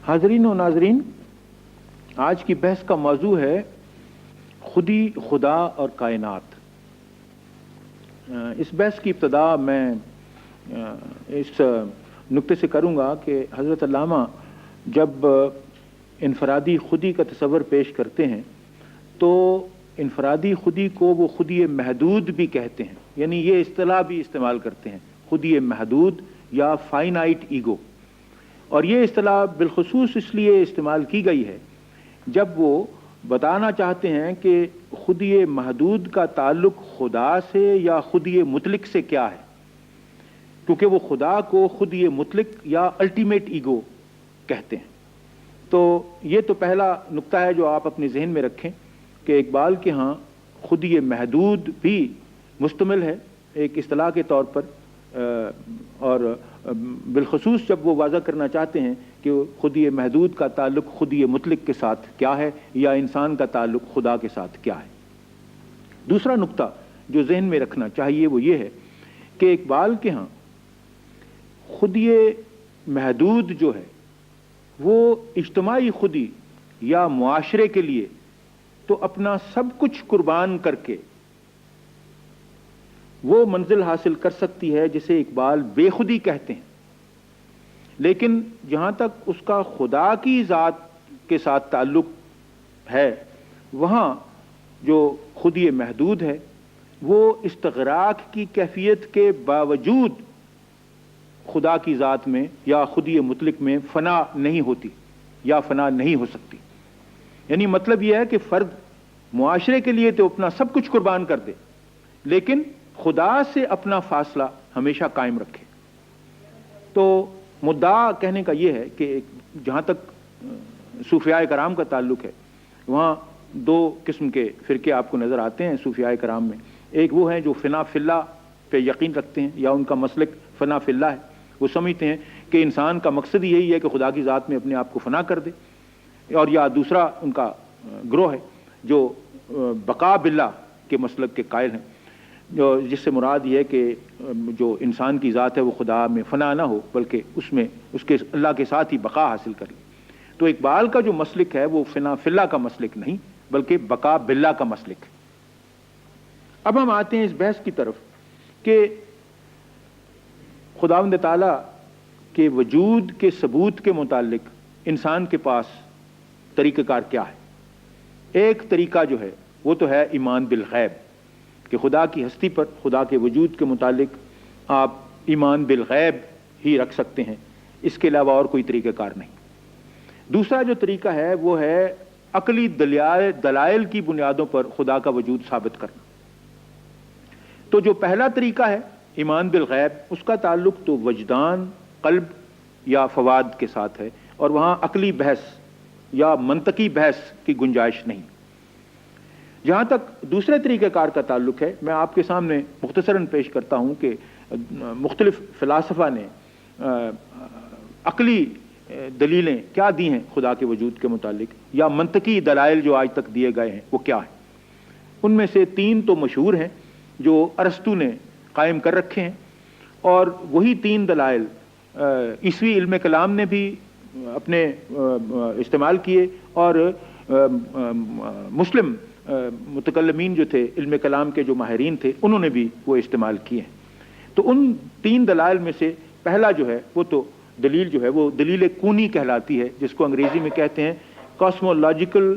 حاضرین و ناظرین، آج کی بحث کا موضوع ہے خودی، خدا اور کائنات۔ اس بحث کی ابتدا میں اس نقطے سے کروں گا کہ حضرت علامہ جب انفرادی خودی کا تصور پیش کرتے ہیں تو انفرادی خودی کو وہ خودی محدود بھی کہتے ہیں، یعنی یہ اصطلاح بھی استعمال کرتے ہیں، خودی محدود یا فائنائٹ ایگو۔ اور یہ اصطلاح بالخصوص اس لیے استعمال کی گئی ہے جب وہ بتانا چاہتے ہیں کہ خودی محدود کا تعلق خدا سے یا خودی مطلق سے کیا ہے، کیونکہ وہ خدا کو خودی مطلق یا الٹیمیٹ ایگو کہتے ہیں۔ تو یہ تو پہلا نقطہ ہے جو آپ اپنے ذہن میں رکھیں کہ اقبال کے ہاں خودی محدود بھی مشتمل ہے ایک اصطلاح کے طور پر، اور بالخصوص جب وہ واضح کرنا چاہتے ہیں کہ خودی محدود کا تعلق خودی مطلق کے ساتھ کیا ہے یا انسان کا تعلق خدا کے ساتھ کیا ہے۔ دوسرا نقطہ جو ذہن میں رکھنا چاہیے وہ یہ ہے کہ اقبال کے ہاں خودی محدود جو ہے وہ اجتماعی خودی یا معاشرے کے لیے تو اپنا سب کچھ قربان کر کے وہ منزل حاصل کر سکتی ہے جسے اقبال بے خودی کہتے ہیں، لیکن جہاں تک اس کا خدا کی ذات کے ساتھ تعلق ہے وہاں جو خودی محدود ہے وہ استغراق کی کیفیت کے باوجود خدا کی ذات میں یا خودی مطلق میں فنا نہیں ہوتی یا فنا نہیں ہو سکتی۔ یعنی مطلب یہ ہے کہ فرد معاشرے کے لیے تو اپنا سب کچھ قربان کر دے لیکن خدا سے اپنا فاصلہ ہمیشہ قائم رکھے۔ تو مدعا کہنے کا یہ ہے کہ جہاں تک صوفیاء کرام کا تعلق ہے وہاں دو قسم کے فرقے آپ کو نظر آتے ہیں صوفیاء کرام میں۔ ایک وہ ہیں جو فنا فی اللہ پہ یقین رکھتے ہیں یا ان کا مسلک فنا فی اللہ ہے، وہ سمجھتے ہیں کہ انسان کا مقصد یہی ہے کہ خدا کی ذات میں اپنے آپ کو فنا کر دے، اور یا دوسرا ان کا گروہ ہے جو بقا باللہ کے مسلک کے قائل ہیں، جس سے مراد یہ ہے کہ جو انسان کی ذات ہے وہ خدا میں فنا نہ ہو بلکہ اس میں اس کے اللہ کے ساتھ ہی بقا حاصل کر لے۔ تو اقبال کا جو مسلک ہے وہ فنا فی اللہ کا مسلک نہیں بلکہ بقا باللہ کا مسلک ہے۔ اب ہم آتے ہیں اس بحث کی طرف کہ خداوند تعالیٰ کے وجود کے ثبوت کے متعلق انسان کے پاس طریقہ کار کیا ہے۔ ایک طریقہ جو ہے وہ تو ہے ایمان بالغیب، کہ خدا کی ہستی پر، خدا کے وجود کے متعلق آپ ایمان بالغیب ہی رکھ سکتے ہیں، اس کے علاوہ اور کوئی طریقہ کار نہیں۔ دوسرا جو طریقہ ہے وہ ہے عقلی دلائل کی بنیادوں پر خدا کا وجود ثابت کرنا۔ تو جو پہلا طریقہ ہے ایمان بالغیب، اس کا تعلق تو وجدان، قلب یا فواد کے ساتھ ہے، اور وہاں عقلی بحث یا منطقی بحث کی گنجائش نہیں۔ جہاں تک دوسرے طریقہ کار کا تعلق ہے، میں آپ کے سامنے مختصراً پیش کرتا ہوں کہ مختلف فلاسفہ نے عقلی دلیلیں کیا دی ہیں خدا کے وجود کے متعلق، یا منطقی دلائل جو آج تک دیے گئے ہیں وہ کیا ہیں۔ ان میں سے تین تو مشہور ہیں جو ارسطو نے قائم کر رکھے ہیں، اور وہی تین دلائل عیسوی علم کلام نے بھی اپنے استعمال کیے، اور مسلم متکلمین جو تھے، علم کلام کے جو ماہرین تھے، انہوں نے بھی وہ استعمال کیے ہیں۔ تو ان تین دلائل میں سے پہلا جو ہے وہ تو دلیل جو ہے وہ دلیل کونی کہلاتی ہے، جس کو انگریزی میں کہتے ہیں cosmological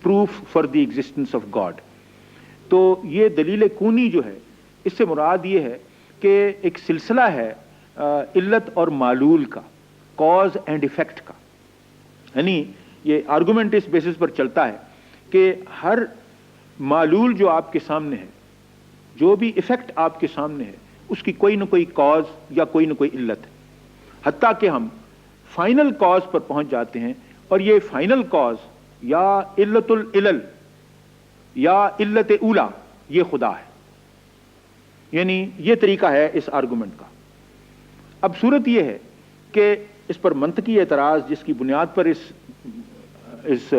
proof for the existence of God. تو یہ دلیل کونی جو ہے اس سے مراد یہ ہے کہ ایک سلسلہ ہے علت اور معلول کا، کاز اینڈ ایفیکٹ کا، یعنی یہ آرگومنٹ اس بیسس پر چلتا ہے کہ ہر معلول جو آپ کے سامنے ہے، جو بھی ایفیکٹ آپ کے سامنے ہے، اس کی کوئی نہ کوئی کاز یا کوئی نہ کوئی علت ہے، حتیٰ کہ ہم فائنل کاز پر پہنچ جاتے ہیں، اور یہ فائنل کاز یا علت العلل یا علت اولا یہ خدا ہے۔ یعنی یہ طریقہ ہے اس آرگومنٹ کا۔ اب صورت یہ ہے کہ اس پر منطقی اعتراض جس کی بنیاد پر اس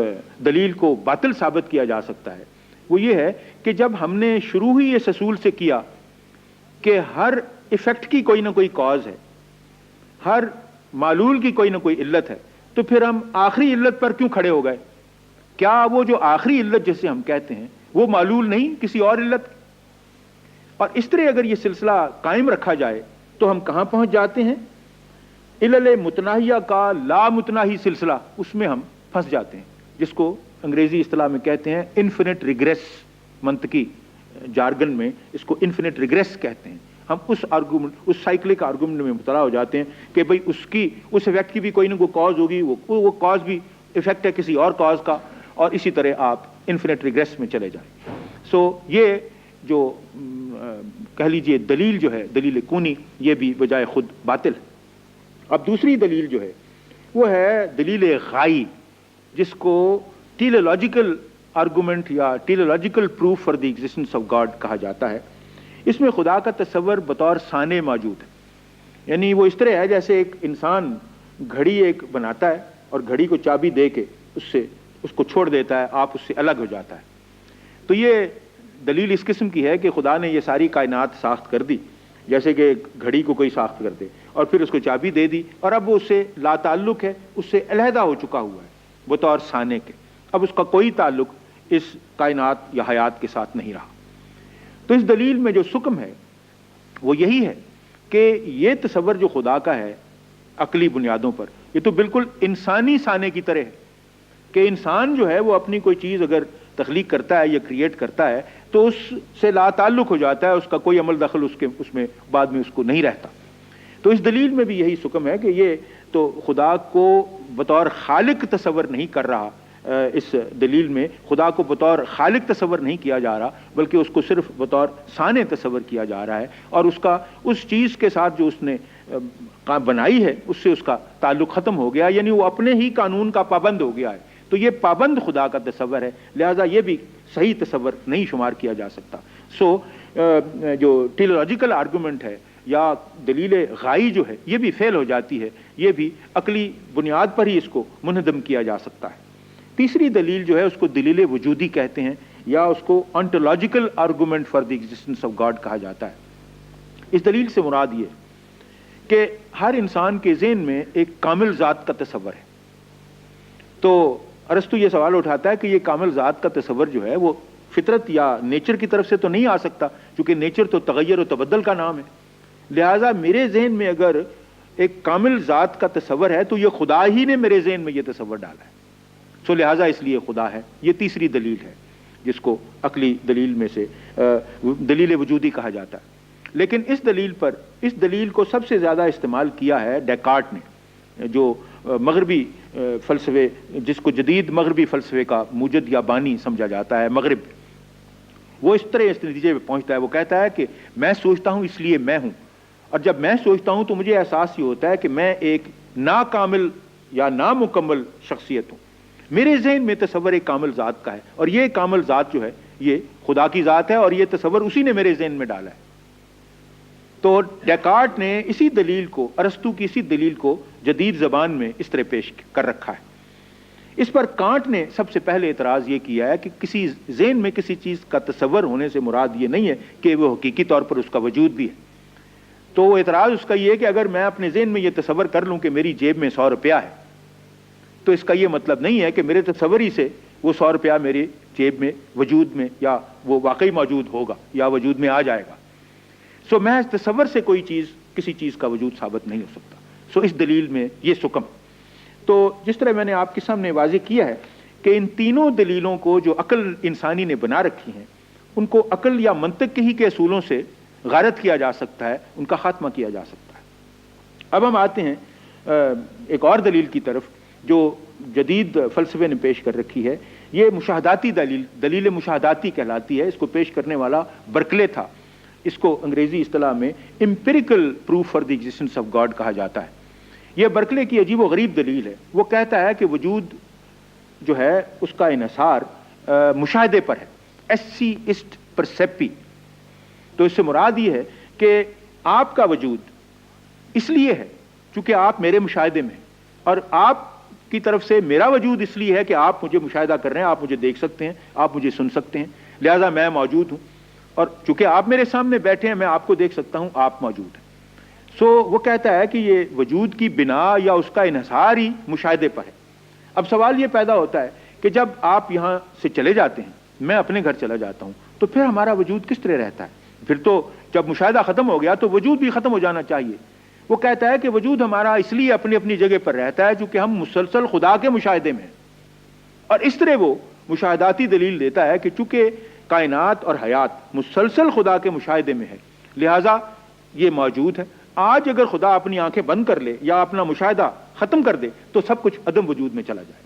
دلیل کو باطل ثابت کیا جا سکتا ہے وہ یہ ہے کہ جب ہم نے شروع ہی اس اصول سے کیا کہ ہر ایفیکٹ کی کوئی نہ کوئی کاز ہے، ہر معلول کی کوئی نہ کوئی علت ہے، تو پھر ہم آخری علت پر کیوں کھڑے ہو گئے؟ کیا وہ جو آخری علت جسے ہم کہتے ہیں وہ معلول نہیں کسی اور علت؟ اور اس طرح اگر یہ سلسلہ قائم رکھا جائے تو ہم کہاں پہنچ جاتے ہیں؟ علل متناہیہ کا لا متناہی سلسلہ، اس میں ہم پھنس جاتے ہیں، جس کو انگریزی اصطلاح میں کہتے ہیں انفینٹ ریگریس، منطقی جارگن میں اس کو انفینٹ ریگریس کہتے ہیں۔ ہم اس آرگومنٹ، اس سائیکلک آرگومنٹ میں مبتلا ہو جاتے ہیں کہ بھئی اس ایفیکٹ کی بھی کوئی نہ کوئی کاز ہوگی، وہ کاز بھی ایفیکٹ ہے کسی اور کاز کا، اور اسی طرح آپ انفینٹ ریگریس میں چلے جائیں۔ سو یہ جو کہہ لیجئے دلیل جو ہے، دلیل کونی، یہ بھی بجائے خود باطل ہے۔ اب دوسری دلیل جو ہے وہ ہے دلیل غائی، جس کو ٹیلیولوجیکل آرگومنٹ یا teleological proof for the existence of God کہا جاتا ہے۔ اس میں خدا کا تصور بطور صانع موجود ہے، یعنی وہ اس طرح ہے جیسے ایک انسان گھڑی ایک بناتا ہے اور گھڑی کو چابی دے کے اس کو چھوڑ دیتا ہے، آپ اس سے الگ ہو جاتا ہے۔ تو یہ دلیل اس قسم کی ہے کہ خدا نے یہ ساری کائنات ساخت کر دی، جیسے کہ گھڑی کو کوئی ساخت کر دے، اور پھر اس کو چابی دے دی، اور اب وہ اس سے لا تعلق ہے، اس سے علیحدہ ہو چکا ہوا ہے بطور صانع کے، اب اس کا کوئی تعلق اس کائنات یا حیات کے ساتھ نہیں رہا۔ تو اس دلیل میں جو سکم ہے وہ یہی ہے کہ یہ تصور جو خدا کا ہے عقلی بنیادوں پر، یہ تو بالکل انسانی صانع کی طرح ہے کہ انسان جو ہے وہ اپنی کوئی چیز اگر تخلیق کرتا ہے یا کریٹ کرتا ہے تو اس سے لا تعلق ہو جاتا ہے، اس کا کوئی عمل دخل اس میں بعد میں اس کو نہیں رہتا۔ تو اس دلیل میں بھی یہی سکم ہے کہ یہ تو خدا کو بطور خالق تصور نہیں کر رہا، اس دلیل میں خدا کو بطور خالق تصور نہیں کیا جا رہا، بلکہ اس کو صرف بطور صانع تصور کیا جا رہا ہے، اور اس کا اس چیز کے ساتھ جو اس نے بنائی ہے اس سے اس کا تعلق ختم ہو گیا، یعنی وہ اپنے ہی قانون کا پابند ہو گیا ہے۔ تو یہ پابند خدا کا تصور ہے، لہذا یہ بھی صحیح تصور نہیں شمار کیا جا سکتا۔ سو جو ٹیلیولوجیکل آرگومنٹ ہے یا دلیل غائی جو ہے یہ بھی فیل ہو جاتی ہے، یہ بھی عقلی بنیاد پر ہی اس کو منہدم کیا جا سکتا ہے۔ تیسری دلیل جو ہے اس کو دلیل وجودی کہتے ہیں، یا اس کو ontological argument for the existence of God کہا جاتا ہے۔ اس دلیل سے مراد یہ کہ ہر انسان کے ذہن میں ایک کامل ذات کا تصور ہے۔ تو ارسطو یہ سوال اٹھاتا ہے کہ یہ کامل ذات کا تصور جو ہے وہ فطرت یا نیچر کی طرف سے تو نہیں آ سکتا، کیونکہ نیچر تو تغیر و تبدل کا نام ہے، لہٰذا میرے ذہن میں اگر ایک کامل ذات کا تصور ہے تو یہ خدا ہی نے میرے ذہن میں یہ تصور ڈالا ہے، سو لہٰذا اس لیے خدا ہے۔ یہ تیسری دلیل ہے جس کو عقلی دلیل میں سے دلیل وجودی کہا جاتا ہے۔ لیکن اس دلیل کو سب سے زیادہ استعمال کیا ہے ڈیکارٹ نے، جو مغربی فلسفے، جس کو جدید مغربی فلسفے کا موجد یا بانی سمجھا جاتا ہے مغرب، وہ اس طرح اس نتیجے پہ پہنچتا ہے، وہ کہتا ہے کہ میں سوچتا ہوں اس لیے میں ہوں، اور جب میں سوچتا ہوں تو مجھے احساس یہ ہوتا ہے کہ میں ایک ناکامل یا نامکمل شخصیت ہوں، میرے ذہن میں تصور ایک کامل ذات کا ہے، اور یہ کامل ذات جو ہے یہ خدا کی ذات ہے، اور یہ تصور اسی نے میرے ذہن میں ڈالا ہے۔ تو ڈیکارٹ نے اسی دلیل کو، ارسطو کی اسی دلیل کو جدید زبان میں اس طرح پیش کر رکھا ہے۔ اس پر کانٹ نے سب سے پہلے اعتراض یہ کیا ہے کہ کسی ذہن میں کسی چیز کا تصور ہونے سے مراد یہ نہیں ہے کہ وہ حقیقی طور پر اس کا وجود بھی ہے۔ تو وہ اعتراض اس کا یہ ہے کہ اگر میں اپنے ذہن میں یہ تصور کر لوں کہ میری جیب میں 100 روپیہ ہے، تو اس کا یہ مطلب نہیں ہے کہ میرے تصور ہی سے وہ 100 روپیہ میری جیب میں وجود میں یا وہ واقعی موجود ہوگا یا وجود میں آ جائے گا۔ سو محض تصور سے کوئی چیز، کسی چیز کا وجود ثابت نہیں ہو سکتا۔ سو اس دلیل میں یہ سکم۔ تو جس طرح میں نے آپ کے سامنے واضح کیا ہے کہ ان تینوں دلیلوں کو جو عقل انسانی نے بنا رکھی ہیں، ان کو عقل یا منطق ہی کے اصولوں سے غارت کیا جا سکتا ہے، ان کا خاتمہ کیا جا سکتا ہے۔ اب ہم آتے ہیں ایک اور دلیل کی طرف جو جدید فلسفے نے پیش کر رکھی ہے۔ یہ مشاہداتی دلیل مشاہداتی کہلاتی ہے۔ اس کو پیش کرنے والا برکلے تھا۔ اس کو انگریزی اصطلاح میں empirical proof for the existence of God کہا جاتا ہے۔ یہ برکلے کی عجیب و غریب دلیل ہے۔ وہ کہتا ہے کہ وجود جو ہے اس کا انحصار مشاہدے پر ہے، ایسی اسٹ پرسیپی۔ تو اس سے مراد یہ ہے کہ آپ کا وجود اس لیے ہے چونکہ آپ میرے مشاہدے میں ہیں، اور آپ کی طرف سے میرا وجود اس لیے ہے کہ آپ مجھے مشاہدہ کر رہے ہیں، آپ مجھے دیکھ سکتے ہیں، آپ مجھے سن سکتے ہیں۔ لہذا میں موجود ہوں، اور چونکہ آپ میرے سامنے بیٹھے ہیں میں آپ کو دیکھ سکتا ہوں، آپ موجود ہیں۔ سو وہ کہتا ہے کہ یہ وجود کی بنا یا اس کا انحصار ہی مشاہدے پر ہے۔ اب سوال یہ پیدا ہوتا ہے کہ جب آپ یہاں سے چلے جاتے ہیں، میں اپنے گھر چلا جاتا ہوں، تو پھر ہمارا وجود کس طرح رہتا ہے؟ پھر تو جب مشاہدہ ختم ہو گیا تو وجود بھی ختم ہو جانا چاہیے۔ وہ کہتا ہے کہ وجود ہمارا اس لیے اپنی اپنی جگہ پر رہتا ہے چونکہ ہم مسلسل خدا کے مشاہدے میں ہیں، اور اس طرح وہ مشاہداتی دلیل دیتا ہے کہ چونکہ کائنات اور حیات مسلسل خدا کے مشاہدے میں ہے، لہذا یہ موجود ہے۔ آج اگر خدا اپنی آنکھیں بند کر لے یا اپنا مشاہدہ ختم کر دے تو سب کچھ عدم وجود میں چلا جائے۔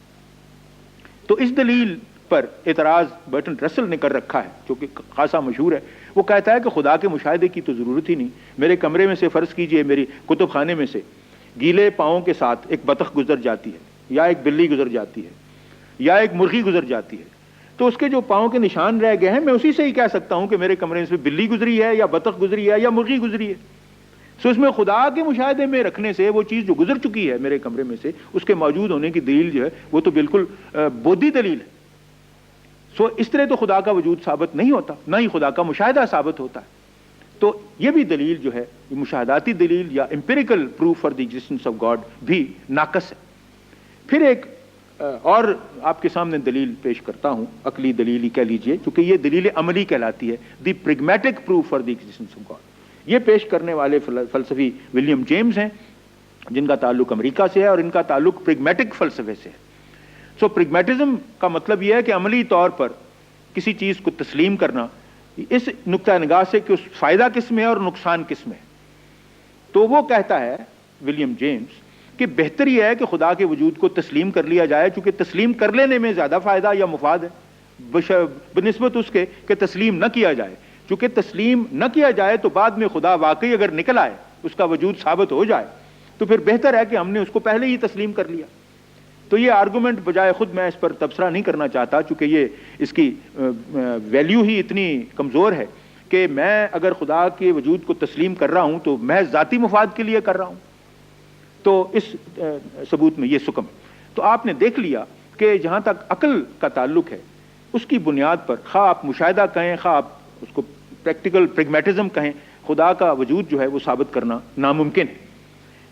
تو اس دلیل پر اعتراض برٹرنڈ رسل نے کر رکھا ہے جو کہ خاصا مشہور ہے۔ وہ کہتا ہے کہ خدا کے مشاہدے کی تو ضرورت ہی نہیں۔ میرے کمرے میں سے فرض کیجئے میری کتب خانے میں سے گیلے پاؤں کے ساتھ ایک بطخ گزر جاتی ہے، یا ایک بلی گزر جاتی ہے، یا ایک مرغی گزر جاتی ہے، تو اس کے جو پاؤں کے نشان رہ گئے ہیں میں اسی سے ہی کہہ سکتا ہوں کہ میرے کمرے میں سے بلی گزری ہے یا بطخ گزری ہے یا مرغی گزری ہے۔ سو اس میں خدا کے مشاہدے میں رکھنے سے وہ چیز جو گزر چکی ہے میرے کمرے میں سے اس کے موجود ہونے کی دلیل جو ہے وہ تو بالکل بودھی دلیل ہے۔ سو اس طرح تو خدا کا وجود ثابت نہیں ہوتا، نہ ہی خدا کا مشاہدہ ثابت ہوتا ہے۔ تو یہ بھی دلیل جو ہے مشاہداتی دلیل یا empirical proof for the existence of God بھی ناقص ہے۔ پھر ایک اور آپ کے سامنے دلیل پیش کرتا ہوں، عقلی دلیل ہی کہہ لیجئے، چونکہ یہ دلیل عملی کہلاتی ہے، the pragmatic proof for the existence of God. یہ پیش کرنے والے فلسفی ولیم جیمز ہیں جن کا تعلق امریکہ سے ہے اور ان کا تعلق پریگمیٹک فلسفے سے ہے۔ سو پریگمیٹزم کا مطلب یہ ہے کہ عملی طور پر کسی چیز کو تسلیم کرنا اس نقطہ نگاہ سے کہ اس فائدہ کس میں ہے اور نقصان کس میں ہے۔ تو وہ کہتا ہے ولیم جیمز کہ بہتر یہ ہے کہ خدا کے وجود کو تسلیم کر لیا جائے، چونکہ تسلیم کر لینے میں زیادہ فائدہ یا مفاد ہے بنسبت اس کے کہ تسلیم نہ کیا جائے۔ چونکہ تسلیم نہ کیا جائے تو بعد میں خدا واقعی اگر نکل آئے، اس کا وجود ثابت ہو جائے، تو پھر بہتر ہے کہ ہم نے اس کو پہلے ہی تسلیم کر لیا۔ تو یہ آرگومنٹ بجائے خود میں اس پر تبصرہ نہیں کرنا چاہتا، چونکہ یہ اس کی ویلیو ہی اتنی کمزور ہے کہ میں اگر خدا کے وجود کو تسلیم کر رہا ہوں تو محض ذاتی مفاد کے لیے کر رہا ہوں۔ تو اس ثبوت میں یہ سکم ہے۔ تو آپ نے دیکھ لیا کہ جہاں تک عقل کا تعلق ہے اس کی بنیاد پر، خواہ آپ مشاہدہ کہیں خواہ آپ اس کو پریکٹیکل پریگمیٹزم کہیں، خدا کا وجود جو ہے وہ ثابت کرنا ناممکن ہے۔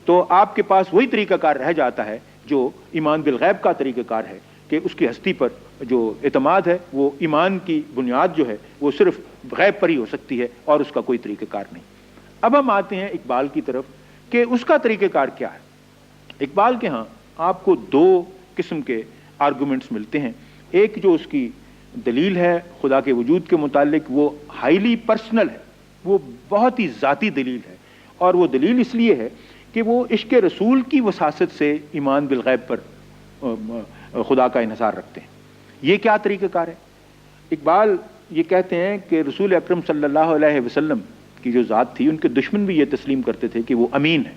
تو آپ کے پاس وہی طریقہ کار رہ جاتا ہے جو ایمان بالغیب کا طریقہ کار ہے کہ اس کی ہستی پر جو اعتماد ہے وہ ایمان کی بنیاد جو ہے وہ صرف غیب پر ہی ہو سکتی ہے اور اس کا کوئی طریقہ کار نہیں۔ اب ہم آتے ہیں اقبال کی طرف کہ اس کا طریقہ کار کیا ہے۔ اقبال کے ہاں آپ کو دو قسم کے آرگومنٹس ملتے ہیں۔ ایک جو اس کی دلیل ہے خدا کے وجود کے متعلق وہ ہائیلی پرسنل ہے، وہ بہت ہی ذاتی دلیل ہے، اور وہ دلیل اس لیے ہے کہ وہ عشق رسول کی وساست سے ایمان بالغیب پر خدا کا انحصار رکھتے ہیں۔ یہ کیا طریقہ کار ہے؟ اقبال یہ کہتے ہیں کہ رسول اکرم صلی اللہ علیہ وسلم کی جو ذات تھی ان کے دشمن بھی یہ تسلیم کرتے تھے کہ وہ امین ہے،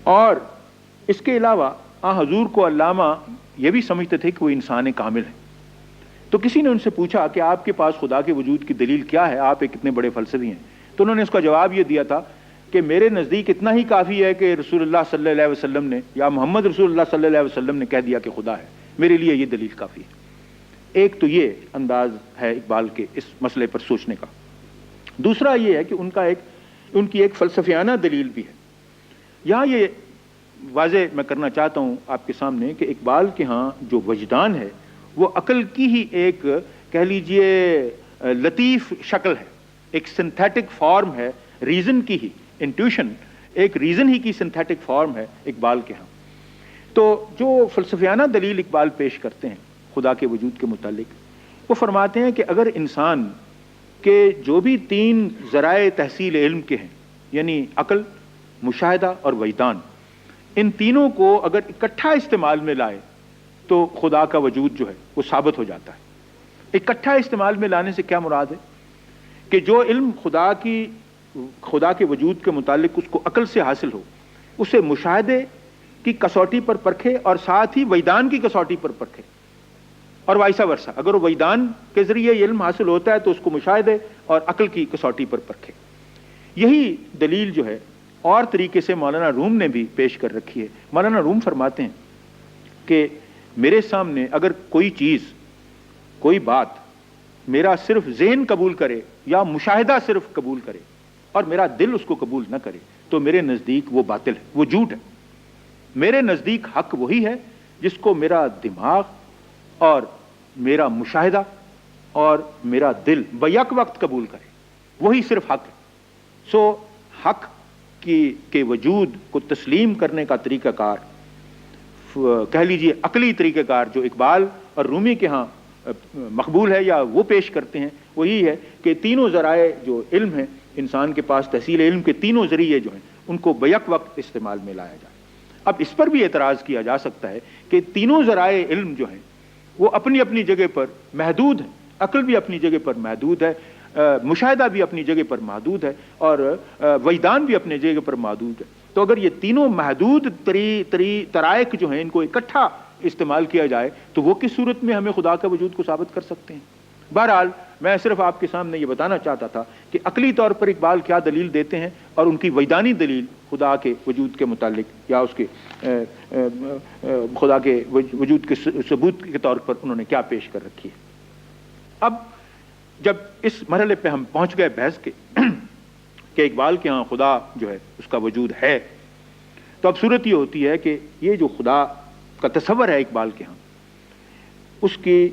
اور اس کے علاوہ حضور کو علامہ یہ بھی سمجھتے تھے کہ وہ انسان کامل ہے۔ تو کسی نے ان سے پوچھا کہ آپ کے پاس خدا کے وجود کی دلیل کیا ہے، آپ ایک اتنے بڑے فلسفی ہیں؟ تو انہوں نے اس کا جواب یہ دیا تھا کہ میرے نزدیک اتنا ہی کافی ہے کہ رسول اللہ صلی اللہ علیہ وسلم نے یا محمد رسول اللہ صلی اللہ علیہ وسلم نے کہہ دیا کہ خدا ہے، میرے لیے یہ دلیل کافی ہے۔ ایک تو یہ انداز ہے اقبال کے اس مسئلے پر سوچنے کا۔ دوسرا یہ ہے کہ ان کی ایک فلسفیانہ دلیل بھی ہے۔ یہاں یہ واضح میں کرنا چاہتا ہوں آپ کے سامنے کہ اقبال کے ہاں جو وجدان ہے وہ عقل کی ہی ایک کہہ لیجئے لطیف شکل ہے، ایک سنتھیٹک فارم ہے، ریزن کی ہی انٹیوشن ایک ریزن ہی کی سنتھیٹک فارم ہے اقبال کے ہاں۔ تو جو فلسفیانہ دلیل اقبال پیش کرتے ہیں خدا کے وجود کے متعلق، وہ فرماتے ہیں کہ اگر انسان کے جو بھی تین ذرائع تحصیل علم کے ہیں، یعنی عقل، مشاہدہ اور وجدان، ان تینوں کو اگر اکٹھا استعمال میں لائے تو خدا کا وجود جو ہے وہ ثابت ہو جاتا ہے۔ اکٹھا استعمال میں لانے سے کیا مراد ہے کہ جو علم خدا کے وجود کے متعلق اس کو عقل سے حاصل ہو، اسے مشاہدے کی کسوٹی پر پرکھے اور ساتھ ہی وجدان کی کسوٹی پر پرکھے، اور وائسا ورسا۔ اگر وہ وجدان کے ذریعے یہ علم حاصل ہوتا ہے تو اس کو مشاہدے اور عقل کی کسوٹی پر پرکھے۔ یہی دلیل جو ہے اور طریقے سے مولانا روم نے بھی پیش کر رکھی ہے۔ مولانا روم فرماتے ہیں کہ میرے سامنے اگر کوئی چیز، کوئی بات میرا صرف ذہن قبول کرے یا مشاہدہ صرف قبول کرے اور میرا دل اس کو قبول نہ کرے تو میرے نزدیک وہ باطل ہے، وہ جھوٹ ہے۔ میرے نزدیک حق وہی ہے جس کو میرا دماغ اور میرا مشاہدہ اور میرا دل بیک وقت قبول کرے، وہی صرف حق ہے۔ سو حق کے وجود کو تسلیم کرنے کا طریقہ کار، کہہ لیجئے عقلی طریقہ کار، جو اقبال اور رومی کے ہاں مقبول ہے یا وہ پیش کرتے ہیں، وہی ہے کہ تینوں ذرائع جو علم ہیں انسان کے پاس، تحصیل علم کے تینوں ذریعے جو ہیں ان کو بیک وقت استعمال میں لایا جائے۔ اب اس پر بھی اعتراض کیا جا سکتا ہے کہ تینوں ذرائع علم جو ہیں وہ اپنی اپنی جگہ پر محدود ہیں، عقل بھی اپنی جگہ پر محدود ہے، مشاہدہ بھی اپنی جگہ پر محدود ہے، اور وجدان بھی اپنی جگہ پر محدود ہے۔ تو اگر یہ تینوں محدود طرائق جو ہیں ان کو اکٹھا استعمال کیا جائے تو وہ کس صورت میں ہمیں خدا کے وجود کو ثابت کر سکتے ہیں؟ بہرحال میں صرف آپ کے سامنے یہ بتانا چاہتا تھا کہ عقلی طور پر اقبال کیا دلیل دیتے ہیں اور ان کی وجدانی دلیل خدا کے وجود کے متعلق یا اس کے خدا کے وجود کے ثبوت کے طور پر انہوں نے کیا پیش کر رکھی ہے۔ اب جب اس مرحلے پہ ہم پہنچ گئے بحث کے کہ اقبال کے ہاں خدا جو ہے اس کا وجود ہے، تو اب صورت یہ ہوتی ہے کہ یہ جو خدا کا تصور ہے اقبال کے ہاں، اس کی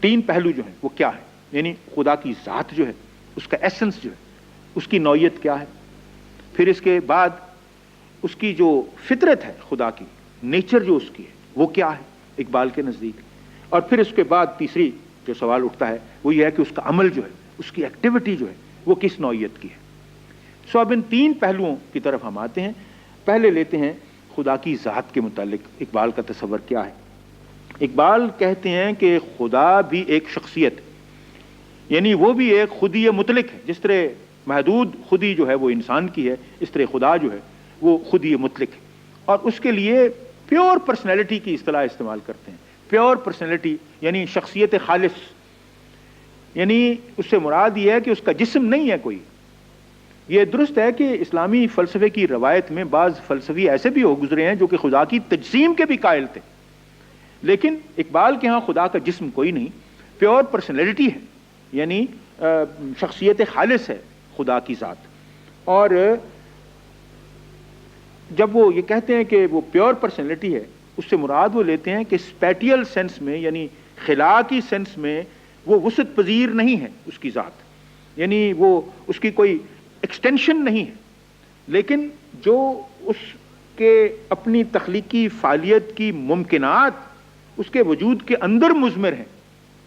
تین پہلو جو ہیں وہ کیا ہے؟ یعنی خدا کی ذات جو ہے، اس کا ایسنس جو ہے، اس کی نوعیت کیا ہے، پھر اس کے بعد اس کی جو فطرت ہے خدا کی، نیچر جو اس کی ہے وہ کیا ہے اقبال کے نزدیک، اور پھر اس کے بعد تیسری جو سوال اٹھتا ہے وہ یہ ہے کہ اس کا عمل جو ہے، اس کی ایکٹیویٹی جو ہے وہ کس نوعیت کی ہے۔ سو اب ان تین پہلوؤں کی طرف ہم آتے ہیں۔ پہلے لیتے ہیں خدا کی ذات کے متعلق اقبال کا تصور کیا ہے۔ اقبال کہتے ہیں کہ خدا بھی ایک شخصیت ہے، یعنی وہ بھی ایک خودی مطلق ہے۔ جس طرح محدود خودی جو ہے وہ انسان کی ہے، اس طرح خدا جو ہے وہ خودی مطلق ہے، اور اس کے لیے پیور پرسنالٹی کی اصطلاح استعمال کرتے ہیں۔ پیور پرسنالٹی یعنی شخصیت خالص، یعنی اس سے مراد یہ ہے کہ اس کا جسم نہیں ہے کوئی۔ یہ درست ہے کہ اسلامی فلسفے کی روایت میں بعض فلسفی ایسے بھی ہو گزرے ہیں جو کہ خدا کی تجسیم کے بھی قائل تھے، لیکن اقبال کے ہاں خدا کا جسم کوئی نہیں، پیور پرسنالٹی ہے، یعنی شخصیت خالص ہے خدا کی ذات۔ اور جب وہ یہ کہتے ہیں کہ وہ پیور پرسنالٹی ہے، اس سے مراد وہ لیتے ہیں کہ اسپیٹیل سینس میں یعنی خلا کی سینس میں وہ وسعت پذیر نہیں ہے اس کی ذات، یعنی وہ اس کی کوئی ایکسٹینشن نہیں ہے، لیکن جو اس کے اپنی تخلیقی فعالیت کی ممکنات اس کے وجود کے اندر مضمر ہیں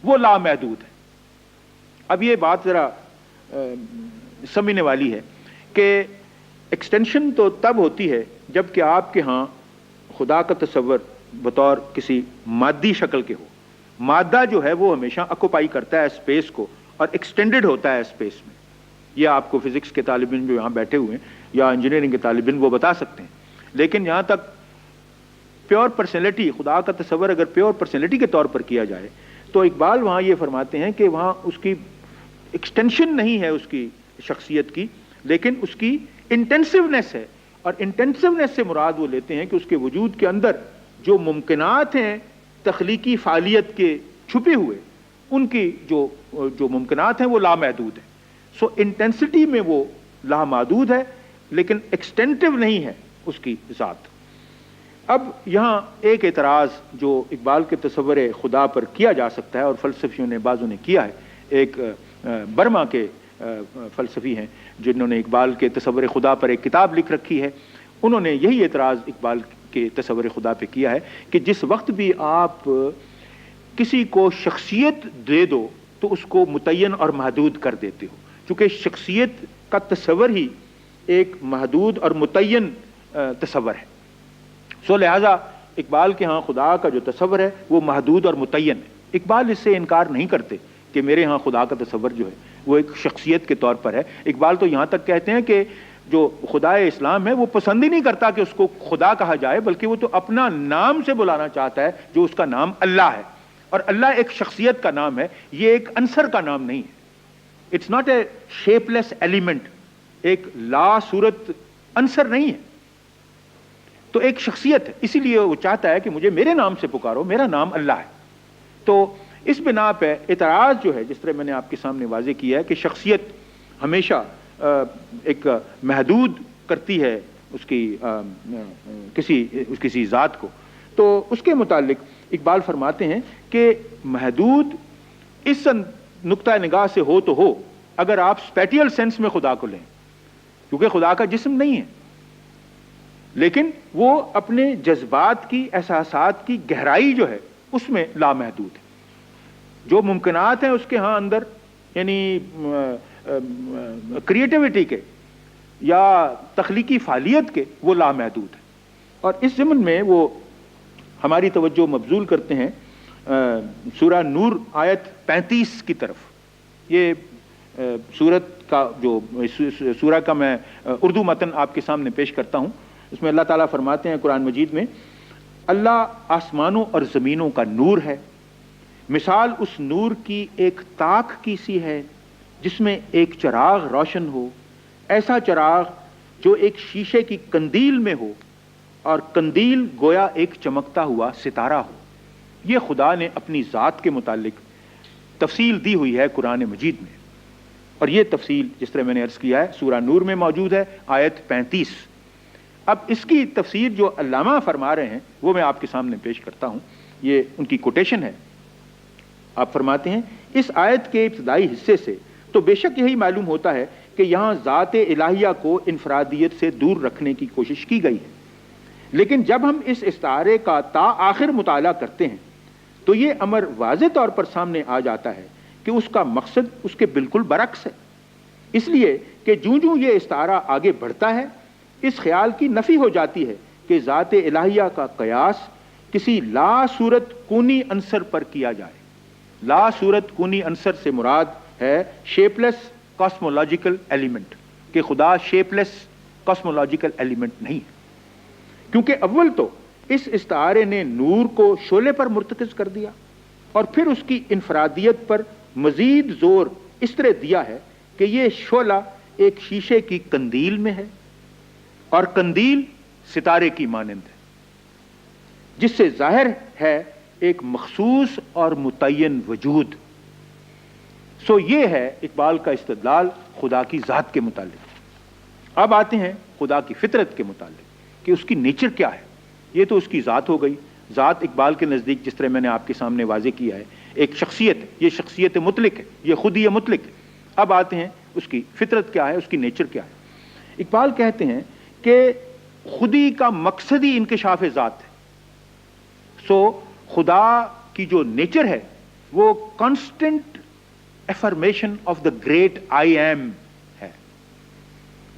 وہ لامحدود ہے۔ اب یہ بات ذرا سمجھنے والی ہے کہ ایکسٹینشن تو تب ہوتی ہے جب کہ آپ کے ہاں خدا کا تصور بطور کسی مادی شکل کے ہو۔ مادہ جو ہے وہ ہمیشہ اکوپائی کرتا ہے اسپیس کو اور ایکسٹینڈڈ ہوتا ہے اسپیس میں۔ یہ آپ کو فزکس کے طالب علم جو یہاں بیٹھے ہوئے ہیں یا انجینئرنگ کے طالب علم وہ بتا سکتے ہیں، لیکن یہاں تک پیور پرسنالٹی، خدا کا تصور اگر پیور پرسنالٹی کے طور پر کیا جائے تو اقبال وہاں یہ فرماتے ہیں کہ وہاں اس کی ایکسٹینشن نہیں ہے اس کی شخصیت کی، لیکن اس کی انٹینسونیس ہے، اور انٹینسونیس سے مراد وہ لیتے ہیں کہ اس کے وجود کے اندر جو ممکنات ہیں تخلیقی فعالیت کے چھپے ہوئے، ان کی جو ممکنات ہیں وہ لامحدود ہیں۔ سو انٹینسٹی میں وہ لامحدود ہے لیکن ایکسٹینٹیو نہیں ہے اس کی ذات۔ اب یہاں ایک اعتراض جو اقبال کے تصور خدا پر کیا جا سکتا ہے اور فلسفیوں نے بعضوں نے کیا ہے، ایک برما کے فلسفی ہیں جنہوں نے اقبال کے تصور خدا پر ایک کتاب لکھ رکھی ہے، انہوں نے یہی اعتراض اقبال کے تصور خدا پہ کیا ہے کہ جس وقت بھی آپ کسی کو شخصیت دے دو تو اس کو متعین اور محدود کر دیتے ہو، چونکہ شخصیت کا تصور ہی ایک محدود اور متعین تصور ہے۔ سو لہذا اقبال کے ہاں خدا کا جو تصور ہے وہ محدود اور متعین ہے۔ اقبال اس سے انکار نہیں کرتے کہ میرے ہاں خدا کا تصور جو ہے وہ ایک شخصیت کے طور پر ہے۔ اقبال تو یہاں تک کہتے ہیں کہ جو خدا اسلام ہے وہ پسند ہی نہیں کرتا کہ اس کو خدا کہا جائے، بلکہ وہ تو اپنا نام سے بلانا چاہتا ہے جو اس کا نام اللہ ہے، اور اللہ ایک شخصیت کا نام ہے، یہ ایک عنصر کا نام نہیں ہے۔ It's not a shapeless element, ایک لا صورت عنصر نہیں ہے، تو ایک شخصیت ہے، اسی لیے وہ چاہتا ہے کہ مجھے میرے نام سے پکارو، میرا نام اللہ ہے۔ تو اس بنا پہ اعتراض جو ہے، جس طرح میں نے آپ کے سامنے واضح کیا ہے کہ شخصیت ہمیشہ ایک محدود کرتی ہے اس کی کسی ذات کو، تو اس کے متعلق اقبال فرماتے ہیں کہ محدود اس نقطہ نگاہ سے ہو تو ہو اگر آپ اسپیٹیل سینس میں خدا کو لیں، کیونکہ خدا کا جسم نہیں ہے، لیکن وہ اپنے جذبات کی، احساسات کی گہرائی جو ہے اس میں لامحدود ہے. جو ممکنات ہیں اس کے ہاں اندر، یعنی کریٹیوٹی کے یا تخلیقی فعالیت کے، وہ لامحدود ہے. اور اس ضمن میں وہ ہماری توجہ مبذول کرتے ہیں سورہ نور آیت 35 کی طرف. یہ سورت کا جو سورہ کا میں اردو متن آپ کے سامنے پیش کرتا ہوں. اس میں اللہ تعالیٰ فرماتے ہیں قرآن مجید میں، اللہ آسمانوں اور زمینوں کا نور ہے، مثال اس نور کی ایک تاک کی سی ہے جس میں ایک چراغ روشن ہو، ایسا چراغ جو ایک شیشے کی قندیل میں ہو اور قندیل گویا ایک چمکتا ہوا ستارہ ہو. یہ خدا نے اپنی ذات کے متعلق تفصیل دی ہوئی ہے قرآن مجید میں، اور یہ تفصیل جس طرح میں نے عرض کیا ہے سورہ نور میں موجود ہے، آیت 35. اب اس کی تفسیر جو علامہ فرما رہے ہیں وہ میں آپ کے سامنے پیش کرتا ہوں. یہ ان کی کوٹیشن ہے. آپ فرماتے ہیں، اس آیت کے ابتدائی حصے سے تو بے شک یہی معلوم ہوتا ہے کہ یہاں ذات الہیہ کو انفرادیت سے دور رکھنے کی کوشش کی گئی ہے، لیکن جب ہم اس استعارے کا تا آخر مطالعہ کرتے ہیں تو یہ امر واضح طور پر سامنے آ جاتا ہے کہ اس کا مقصد اس کے بالکل برعکس ہے. اس لیے کہ جوں جوں یہ استعارہ آگے بڑھتا ہے، اس خیال کی نفی ہو جاتی ہے کہ ذات الہیہ کا قیاس کسی لا صورت کونی عنصر پر کیا جائے. لا صورت کونی عنصر سے مراد ہے شیپ لیس کاسمولوجیکل ایلیمنٹ، کہ خدا شیپ لیس کاسمولوجیکل ایلیمنٹ نہیں ہے. کیونکہ اول تو اس استعارے نے نور کو شعلے پر مرتکز کر دیا، اور پھر اس کی انفرادیت پر مزید زور اس طرح دیا ہے کہ یہ شعلہ ایک شیشے کی قندیل میں ہے، اور قندیل ستارے کی مانند ہے، جس سے ظاہر ہے ایک مخصوص اور متعین وجود. سو یہ ہے اقبال کا استدلال خدا کی ذات کے متعلق. اب آتے ہیں خدا کی فطرت کے متعلق کہ اس کی نیچر کیا ہے. یہ تو اس کی ذات ہو گئی. ذات اقبال کے نزدیک جس طرح میں نے آپ کے سامنے واضح کیا ہے ایک شخصیت ہے، یہ شخصیت مطلق ہے، یہ خودی مطلق ہے. اب آتے ہیں اس کی فطرت کیا ہے، اس کی نیچر کیا ہے. اقبال کہتے ہیں کہ خودی کا مقصدی انکشاف ذات ہے. سو خدا کی جو نیچر ہے وہ constant affirmation of the great I am ہے.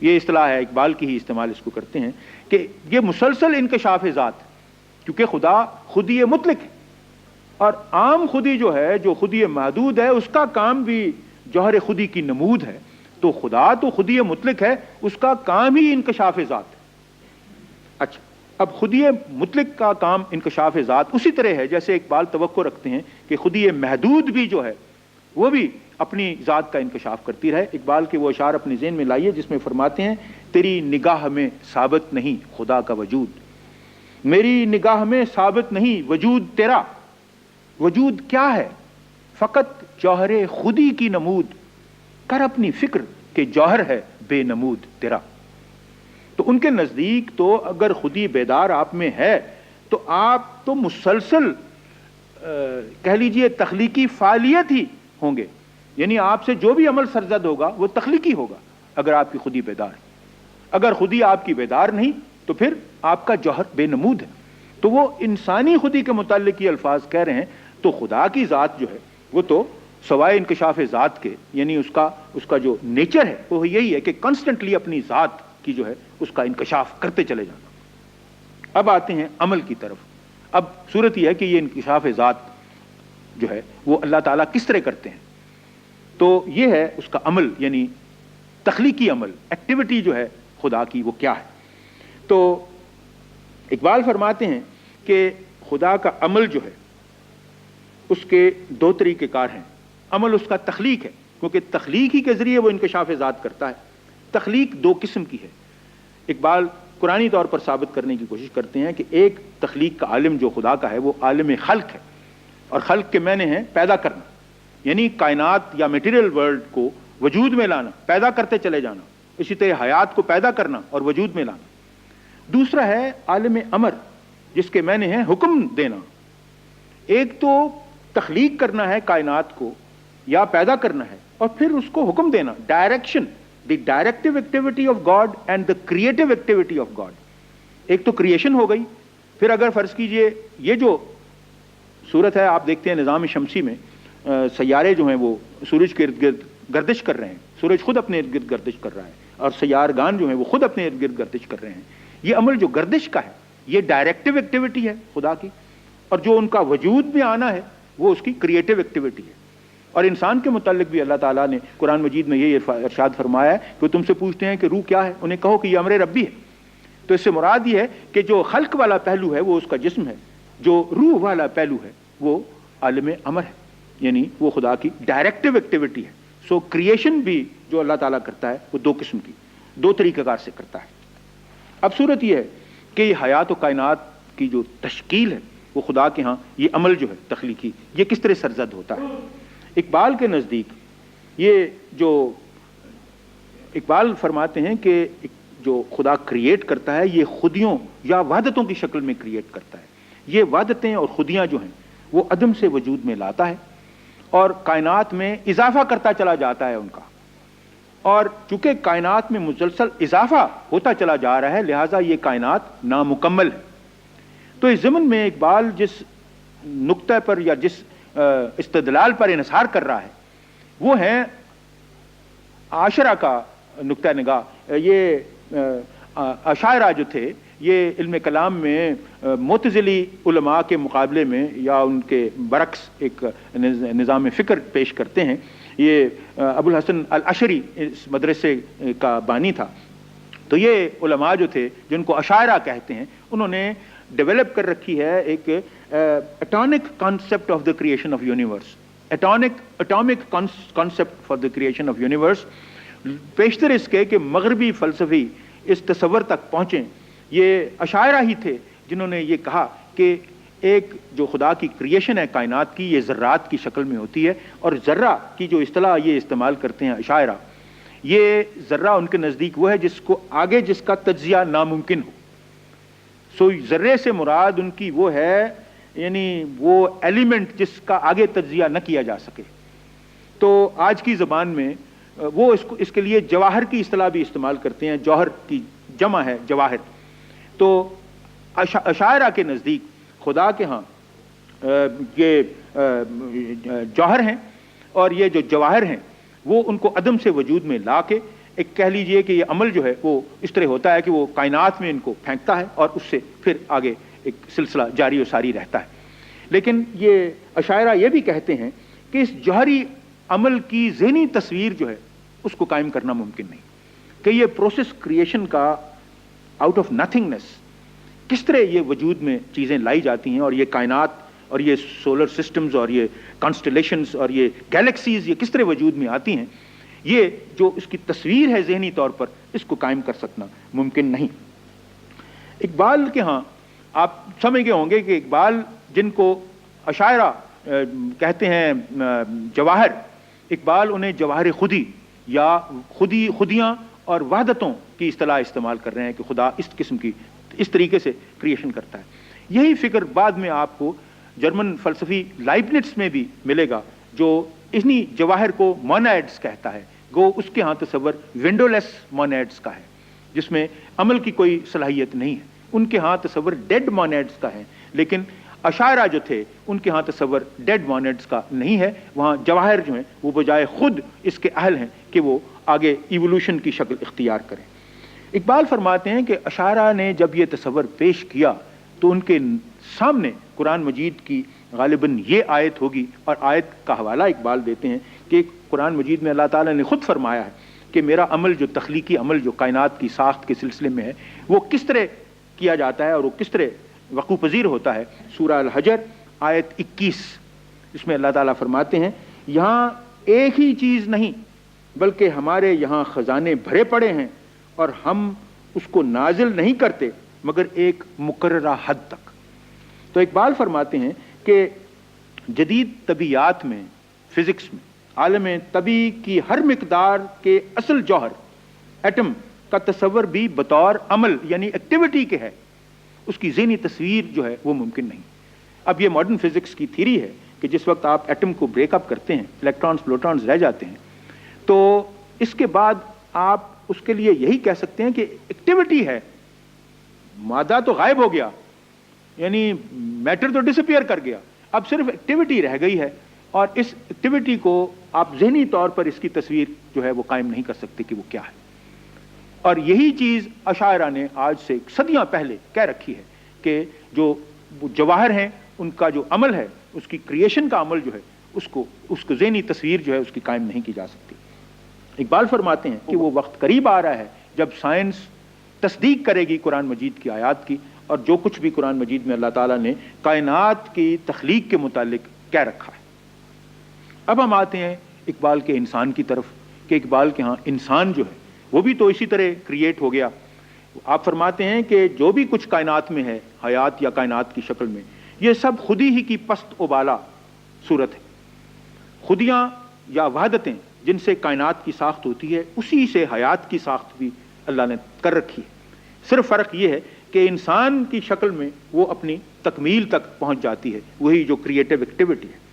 یہ اصطلاح ہے، اقبال کی ہی استعمال اس کو کرتے ہیں کہ یہ مسلسل انکشاف ذات، کیونکہ خدا خودی مطلق ہے، اور عام خودی جو ہے، جو خودی محدود ہے، اس کا کام بھی جوہر خودی کی نمود ہے. تو خدا تو خودی مطلق ہے، اس کا کام ہی انکشاف ذات ہے. اچھا، اب خودی مطلق کا کام انکشاف ذات اسی طرح ہے جیسے اقبال توقع رکھتے ہیں کہ خودی محدود بھی جو ہے وہ بھی اپنی ذات کا انکشاف کرتی رہے. اقبال کے وہ اشعار اپنے ذہن میں لائیے جس میں فرماتے ہیں، تیری نگاہ میں ثابت نہیں خدا کا وجود، میری نگاہ میں ثابت نہیں وجود تیرا. وجود کیا ہے؟ فقط جوہر خودی کی نمود، کر اپنی فکر کہ جوہر ہے بے نمود تیرا. تو ان کے نزدیک تو اگر خودی بیدار آپ میں ہے تو آپ تو مسلسل کہہ لیجئے تخلیقی فعالیت ہی ہوں گے، یعنی آپ سے جو بھی عمل سرزد ہوگا وہ تخلیقی ہوگا اگر آپ کی خودی بیدار ہے. اگر خودی آپ کی بیدار نہیں تو پھر آپ کا جوہر بے نمود ہے. تو وہ انسانی خودی کے متعلق یہ الفاظ کہہ رہے ہیں. تو خدا کی ذات جو ہے وہ تو سوائے انکشاف ذات کے، یعنی اس کا جو نیچر ہے وہ یہی ہے کہ کانسٹنٹلی اپنی ذات کی جو ہے اس کا انکشاف کرتے چلے جانا. اب آتے ہیں عمل کی طرف. اب صورت یہ ہے کہ یہ انکشاف ذات جو ہے وہ اللہ تعالیٰ کس طرح کرتے ہیں. تو یہ ہے اس کا عمل، یعنی تخلیقی عمل، ایکٹیویٹی جو ہے خدا کی وہ کیا ہے. تو اقبال فرماتے ہیں کہ خدا کا عمل جو ہے اس کے دو طریقہ کار ہیں. عمل اس کا تخلیق ہے، کیونکہ تخلیق ہی کے ذریعے وہ انکشاف ذات کرتا ہے. تخلیق دو قسم کی ہے. اقبال قرآنی طور پر ثابت کرنے کی کوشش کرتے ہیں کہ ایک تخلیق کا عالم جو خدا کا ہے وہ عالم خلق ہے، اور خلق کے معنی ہیں پیدا کرنا، یعنی کائنات یا میٹیریل ورلڈ کو وجود میں لانا، پیدا کرتے چلے جانا، اسی طرح حیات کو پیدا کرنا اور وجود میں لانا۔ دوسرا ہے عالم امر، جس کے معنی ہیں حکم دینا۔ ایک تو تخلیق کرنا ہے کائنات کو یا پیدا کرنا ہے، اور پھر اس کو حکم دینا، direction, the directive activity of God and the creative activity of God. ایک تو کریشن ہو گئی، پھر اگر فرض کیجئے یہ جو صورت ہے آپ دیکھتے ہیں نظام شمسی میں سیارے جو ہیں وہ سورج کے ارد گرد گردش کر رہے ہیں، سورج خود اپنے ارد گرد گردش کر رہا ہے، اور سیارگان جو ہیں وہ خود اپنے ارد گرد گردش کر رہے ہیں۔ یہ عمل جو گردش کا ہے یہ ڈائریکٹیو ایکٹیویٹی ہے خدا کی، اور جو ان کا وجود میں آنا ہے وہ اس کی کریٹو ایکٹیویٹی ہے۔ اور انسان کے متعلق بھی اللہ تعالیٰ نے قرآن مجید میں یہ ارشاد فرمایا ہے کہ وہ تم سے پوچھتے ہیں کہ روح کیا ہے، انہیں کہو کہ یہ امر ربی ہے۔ تو اس سے مراد یہ ہے کہ جو خلق والا پہلو ہے وہ اس کا جسم ہے، جو روح والا پہلو ہے وہ عالم امر ہے، یعنی وہ خدا کی ڈائریکٹیو ایکٹیویٹی ہے۔ سو کریشن بھی جو اللہ تعالیٰ کرتا ہے وہ دو قسم کی، دو طریقہ کار سے کرتا ہے۔ اب صورت یہ ہے کہ یہ حیات و کائنات کی جو تشکیل ہے وہ خدا کے ہاں یہ عمل جو ہے تخلیقی، یہ کس طرح سرزد ہوتا ہے۔ اقبال کے نزدیک یہ جو اقبال فرماتے ہیں کہ جو خدا کریٹ کرتا ہے یہ خودیوں یا وحدتوں کی شکل میں کریٹ کرتا ہے۔ یہ وحدتیں اور خودیاں جو ہیں وہ عدم سے وجود میں لاتا ہے اور کائنات میں اضافہ کرتا چلا جاتا ہے ان کا، اور چونکہ کائنات میں مسلسل اضافہ ہوتا چلا جا رہا ہے لہٰذا یہ کائنات نامکمل ہے۔ تو اس ضمن میں اقبال جس نقطہ پر یا جس استدلال پر انحصار کر رہا ہے وہ ہے عاشرہ کا نقطہ نگاہ۔ یہ اشاعرہ جو تھے یہ علم کلام میں معتزلی علماء کے مقابلے میں یا ان کے برعکس ایک نظام فکر پیش کرتے ہیں۔ یہ ابو الحسن الاشعری اس مدرسے کا بانی تھا۔ تو یہ علماء جو تھے جن کو اشاعرہ کہتے ہیں انہوں نے ڈیولپ کر رکھی ہے ایک atomic concept of the creation of universe, atomic concept for the creation of universe, پیشتر اس کے کہ مغربی فلسفی اس تصور تک پہنچیں۔ یہ اشاعرہ ہی تھے جنہوں نے یہ کہا کہ ایک جو خدا کی کریشن ہے کائنات کی یہ ذرات کی شکل میں ہوتی ہے، اور ذرہ کی جو اصطلاح یہ استعمال کرتے ہیں اشاعرہ، یہ ذرہ ان کے نزدیک وہ ہے جس کو آگے جس کا تجزیہ ناممکن ہو۔ سو ذرے سے مراد ان کی وہ ہے یعنی وہ ایلیمنٹ جس کا آگے تجزیہ نہ کیا جا سکے۔ تو آج کی زبان میں وہ اس کے لیے جواہر کی اصطلاح بھی استعمال کرتے ہیں، جوہر کی جمع ہے جواہر۔ تو اشاعرہ کے نزدیک خدا کے ہاں یہ جوہر ہیں، اور یہ جو جواہر ہیں وہ ان کو عدم سے وجود میں لا کے ایک کہہ لیجئے کہ یہ عمل جو ہے وہ اس طرح ہوتا ہے کہ وہ کائنات میں ان کو پھینکتا ہے اور اس سے پھر آگے ایک سلسلہ جاری و ساری رہتا ہے۔ لیکن یہ اشاعرہ یہ بھی کہتے ہیں کہ اس جوہری عمل کی ذہنی تصویر جو ہے اس کو قائم کرنا ممکن نہیں، کہ یہ پروسیس کریشن کا آؤٹ آف نتھنگنس کس طرح یہ وجود میں چیزیں لائی جاتی ہیں، اور یہ کائنات اور یہ سولر سسٹمز اور یہ کانسٹلیشنز اور یہ گیلیکسیز یہ کس طرح وجود میں آتی ہیں، یہ جو اس کی تصویر ہے ذہنی طور پر اس کو قائم کر سکنا ممکن نہیں۔ اقبال کے ہاں آپ سمجھ گئے ہوں گے کہ اقبال جن کو اشاعرہ کہتے ہیں جواہر، اقبال انہیں جواہر خودی یا خودیاں اور وحدتوں کی اصطلاح استعمال کر رہے ہیں کہ خدا اس قسم کی اس طریقے سے کریشن کرتا ہے۔ یہی فکر بعد میں آپ کو جرمن فلسفی لائبنٹس میں بھی ملے گا جو انہی جواہر کو مونیڈز کہتا ہے۔ گو اس کے ہاں تصور ونڈو لیس مونیڈز کا ہے جس میں عمل کی کوئی صلاحیت نہیں ہے، ان کے ہاں تصور ڈیڈ مونیڈز کا ہے۔ لیکن اشاعرہ جو تھے ان کے ہاں تصور ڈیڈ مونیڈز کا نہیں ہے، وہاں جواہر جو ہیں وہ بجائے خود اس کے اہل ہیں کہ وہ آگے ایوولوشن کی شکل اختیار کریں۔ اقبال فرماتے ہیں کہ اشاعرہ نے جب یہ تصور پیش کیا تو ان کے سامنے قرآن مجید کی غالباً یہ آیت ہوگی، اور آیت کا حوالہ اقبال دیتے ہیں کہ قرآن مجید میں اللہ تعالیٰ نے خود فرمایا ہے کہ میرا عمل جو تخلیقی عمل جو کائنات کی ساخت کے سلسلے میں ہے وہ کس طرح کیا جاتا ہے اور وہ کس طرح وقوع پذیر ہوتا ہے۔ سورہ الحجر آیت 21 اس میں اللہ تعالیٰ فرماتے ہیں یہاں ایک ہی چیز نہیں بلکہ ہمارے یہاں خزانے بھرے پڑے ہیں اور ہم اس کو نازل نہیں کرتے مگر ایک مقررہ حد تک۔ تو اقبال فرماتے ہیں کہ جدید طبیعیات میں، فزکس میں، عالم طبی کی ہر مقدار کے اصل جوہر ایٹم کا تصور بھی بطور عمل یعنی ایکٹیویٹی کے ہے، اس کی ذہنی تصویر جو ہے وہ ممکن نہیں۔ اب یہ ماڈرن فزکس کی تھیری ہے کہ جس وقت آپ ایٹم کو بریک اپ کرتے ہیں، الیکٹرانز پروٹونز رہ جاتے ہیں، تو اس کے بعد آپ اس کے لیے یہی کہہ سکتے ہیں کہ ایکٹیویٹی ہے، مادہ تو غائب ہو گیا، یعنی میٹر تو ڈس اپیئر کر گیا، اب صرف ایکٹیویٹی رہ گئی ہے، اور اس ایکٹیویٹی کو آپ ذہنی طور پر اس کی تصویر جو ہے وہ قائم نہیں کر سکتے کہ وہ کیا ہے۔ اور یہی چیز اشاعرہ نے آج سے صدیاں پہلے کہہ رکھی ہے کہ جو جواہر ہیں ان کا جو عمل ہے، اس کی کریشن کا عمل جو ہے، اس کو ذہنی تصویر جو ہے اس کی قائم نہیں کی جا سکتی۔ اقبال فرماتے ہیں کہ وہ وقت قریب آ رہا ہے جب سائنس تصدیق کرے گی قرآن مجید کی آیات کی، اور جو کچھ بھی قرآن مجید میں اللہ تعالیٰ نے کائنات کی تخلیق کے متعلق کہہ رکھا ہے۔ اب ہم آتے ہیں اقبال کے انسان کی طرف کہ اقبال کے ہاں انسان جو ہے وہ بھی تو اسی طرح کریٹ ہو گیا۔ آپ فرماتے ہیں کہ جو بھی کچھ کائنات میں ہے، حیات یا کائنات کی شکل میں، یہ سب خودی ہی کی پست و بالا صورت ہے۔ خودیاں یا وحدتیں جن سے کائنات کی ساخت ہوتی ہے، اسی سے حیات کی ساخت بھی اللہ نے کر رکھی ہے۔ صرف فرق یہ ہے کہ انسان کی شکل میں وہ اپنی تکمیل تک پہنچ جاتی ہے، وہی جو کریٹو ایکٹیویٹی ہے۔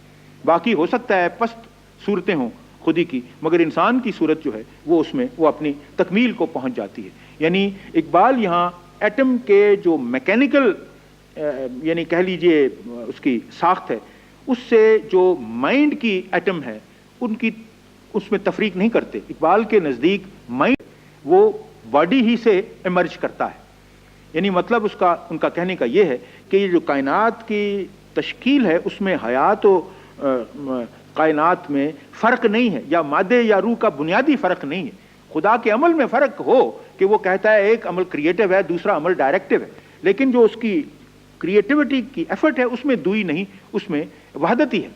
باقی ہو سکتا ہے پست صورتیں ہوں خودی کی، مگر انسان کی صورت جو ہے وہ اس میں وہ اپنی تکمیل کو پہنچ جاتی ہے۔ یعنی اقبال یہاں ایٹم کے جو میکینیکل یعنی کہہ لیجئے اس کی ساخت ہے، اس سے جو مائنڈ کی ایٹم ہے ان کی اس میں تفریق نہیں کرتے۔ اقبال کے نزدیک مائنڈ وہ باڈی ہی سے ایمرج کرتا ہے، یعنی مطلب ان کا کہنے کا یہ ہے کہ یہ جو کائنات کی تشکیل ہے اس میں حیات و کائنات میں فرق نہیں ہے، یا مادے یا روح کا بنیادی فرق نہیں ہے۔ خدا کے عمل میں فرق ہو کہ وہ کہتا ہے ایک عمل کریٹو ہے، دوسرا عمل ڈائریکٹو ہے، لیکن جو اس کی کریٹیوٹی کی ایفرٹ ہے اس میں دوئی نہیں، اس میں وحدت ہی ہے۔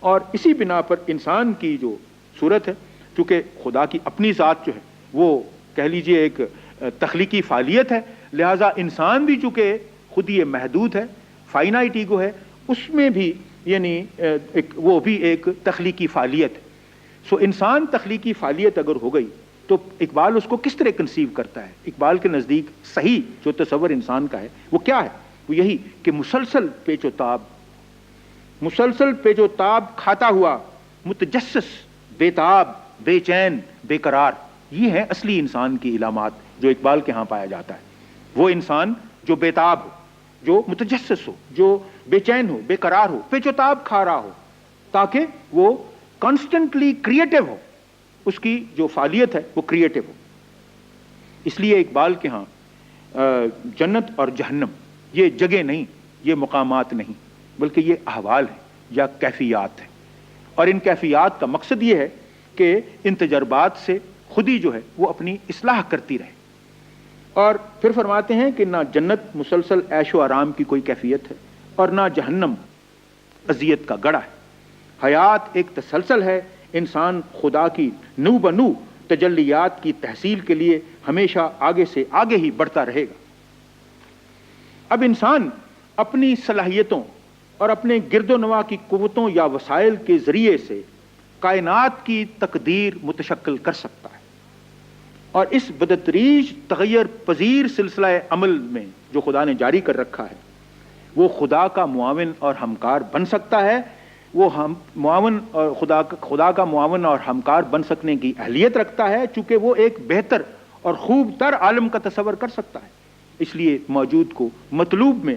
اور اسی بنا پر انسان کی جو صورت ہے، چونکہ خدا کی اپنی ذات جو ہے وہ کہہ لیجئے ایک تخلیقی فعالیت ہے، لہذا انسان بھی چونکہ خود یہ محدود ہے، فائنائٹ ایگو ہے، اس میں بھی یعنی وہ بھی ایک تخلیقی فعالیت ہے۔ سو انسان تخلیقی فعالیت اگر ہو گئی تو اقبال اس کو کس طرح کنسیو کرتا ہے؟ اقبال کے نزدیک صحیح جو تصور انسان کا ہے وہ کیا ہے؟ وہ یہی کہ مسلسل پیچ و تاب کھاتا ہوا، متجسس، بےتاب، بے چین، بے قرار، یہ ہے اصلی انسان کی علامات جو اقبال کے ہاں پایا جاتا ہے۔ وہ انسان جو بےتاب ہو، جو متجسس ہو، جو بے چین ہو، بے قرار ہو، پیچ و تاب کھا رہا ہو، تاکہ وہ کانسٹنٹلی کریٹو ہو، اس کی جو فعالیت ہے وہ کریٹو ہو۔ اس لیے اقبال کے ہاں جنت اور جہنم یہ جگہ نہیں، یہ مقامات نہیں، بلکہ یہ احوال ہیں یا کیفیات ہیں، اور ان کیفیات کا مقصد یہ ہے کہ ان تجربات سے خود ہی جو ہے وہ اپنی اصلاح کرتی رہے۔ اور پھر فرماتے ہیں کہ نہ جنت مسلسل عیش و آرام کی کوئی کیفیت ہے، اور نہ جہنم اذیت کا گڑھا ہے۔ حیات ایک تسلسل ہے، انسان خدا کی نو بنو تجلیات کی تحصیل کے لیے ہمیشہ آگے سے آگے ہی بڑھتا رہے گا۔ اب انسان اپنی صلاحیتوں اور اپنے گرد و نواح کی قوتوں یا وسائل کے ذریعے سے کائنات کی تقدیر متشکل کر سکتا ہے، اور اس بدتریج تغیر پذیر سلسلہ عمل میں جو خدا نے جاری کر رکھا ہے وہ خدا کا معاون اور ہمکار بن سکتا ہے۔ وہ معاون اور خدا کا معاون اور ہمکار بن سکنے کی اہلیت رکھتا ہے، چونکہ وہ ایک بہتر اور خوب تر عالم کا تصور کر سکتا ہے، اس لیے موجود کو مطلوب میں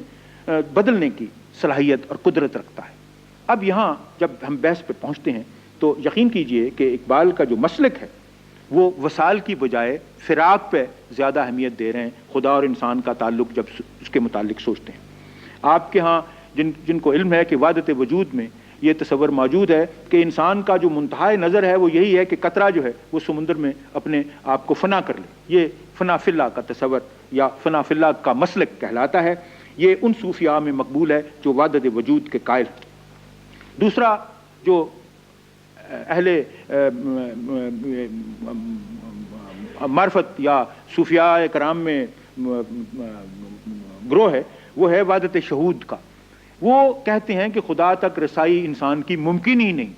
بدلنے کی صلاحیت اور قدرت رکھتا ہے۔ اب یہاں جب ہم بحث پہ پہنچتے ہیں تو یقین کیجئے کہ اقبال کا جو مسلک ہے وہ وصال کی بجائے فراق پہ زیادہ اہمیت دے رہے ہیں۔ خدا اور انسان کا تعلق جب اس کے متعلق سوچتے ہیں، آپ کے ہاں جن کو علم ہے کہ وحدت وجود میں یہ تصور موجود ہے کہ انسان کا جو منتہا نظر ہے وہ یہی ہے کہ قطرہ جو ہے وہ سمندر میں اپنے آپ کو فنا کر لے، یہ فنا فی اللہ کا تصور یا فنا فی اللہ کا مسلک کہلاتا ہے۔ یہ ان صوفیاء میں مقبول ہے جو وحدت وجود کے قائل ہیں۔ دوسرا جو اہل معرفت یا صوفیاء کرام میں گروہ ہے وہ ہے وحدت شہود کا، وہ کہتے ہیں کہ خدا تک رسائی انسان کی ممکن ہی نہیں،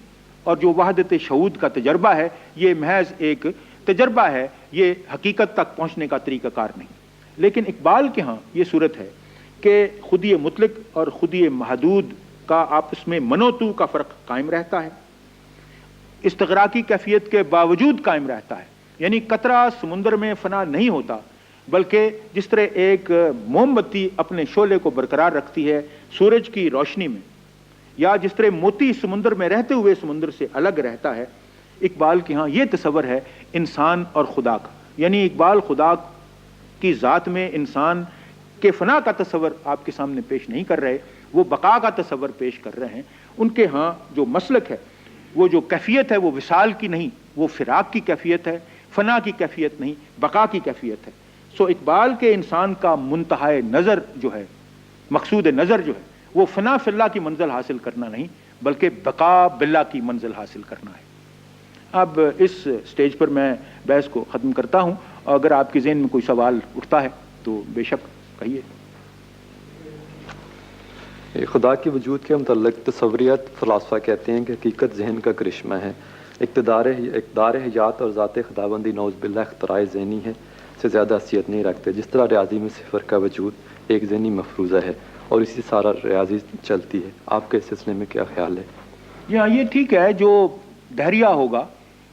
اور جو وحدت شہود کا تجربہ ہے یہ محض ایک تجربہ ہے، یہ حقیقت تک پہنچنے کا طریقہ کار نہیں۔ لیکن اقبال کے ہاں یہ صورت ہے کہ خودی مطلق اور خودی محدود کا آپس میں منوتو کا فرق قائم رہتا ہے، استغراقی کیفیت کے باوجود قائم رہتا ہے، یعنی قطرہ سمندر میں فنا نہیں ہوتا، بلکہ جس طرح ایک موم بتی اپنے شعلے کو برقرار رکھتی ہے سورج کی روشنی میں، یا جس طرح موتی سمندر میں رہتے ہوئے سمندر سے الگ رہتا ہے، اقبال کے ہاں یہ تصور ہے انسان اور خدا کا، یعنی اقبال خدا کی ذات میں انسان کے فنا کا تصور آپ کے سامنے پیش نہیں کر رہے، وہ بقا کا تصور پیش کر رہے ہیں۔ ان کے ہاں جو مسلک ہے، وہ جو کیفیت ہے وہ وصال کی نہیں، وہ فراق کی کیفیت ہے، فنا کی کیفیت نہیں، بقا کی کیفیت ہے۔ سو اقبال کے انسان کا منتہائے نظر جو ہے، مقصود نظر جو ہے، وہ فنا فی اللہ کی منزل حاصل کرنا نہیں، بلکہ بقا باللہ کی منزل حاصل کرنا ہے۔ اب اس سٹیج پر میں بحث کو ختم کرتا ہوں، اور اگر آپ کے ذہن میں کوئی سوال اٹھتا ہے تو بے شک کہیے۔ خدا کے وجود کے متعلق تصوریت فلاسفہ کہتے ہیں کہ حقیقت ذہن کا کرشمہ ہے، اقتدار حیات اور ذات خداوندی نعوذ باللہ اختراع ذہنی ہے سے زیادہ حیثیت نہیں رکھتے، جس طرح ریاضی میں صفر کا وجود ایک ذہنی مفروضہ ہے اور اسی سارا ریاضی چلتی ہے۔ آپ کے اس سلسلے میں کیا خیال ہے؟ یہ ٹھیک ہے، جو دہریہ ہوگا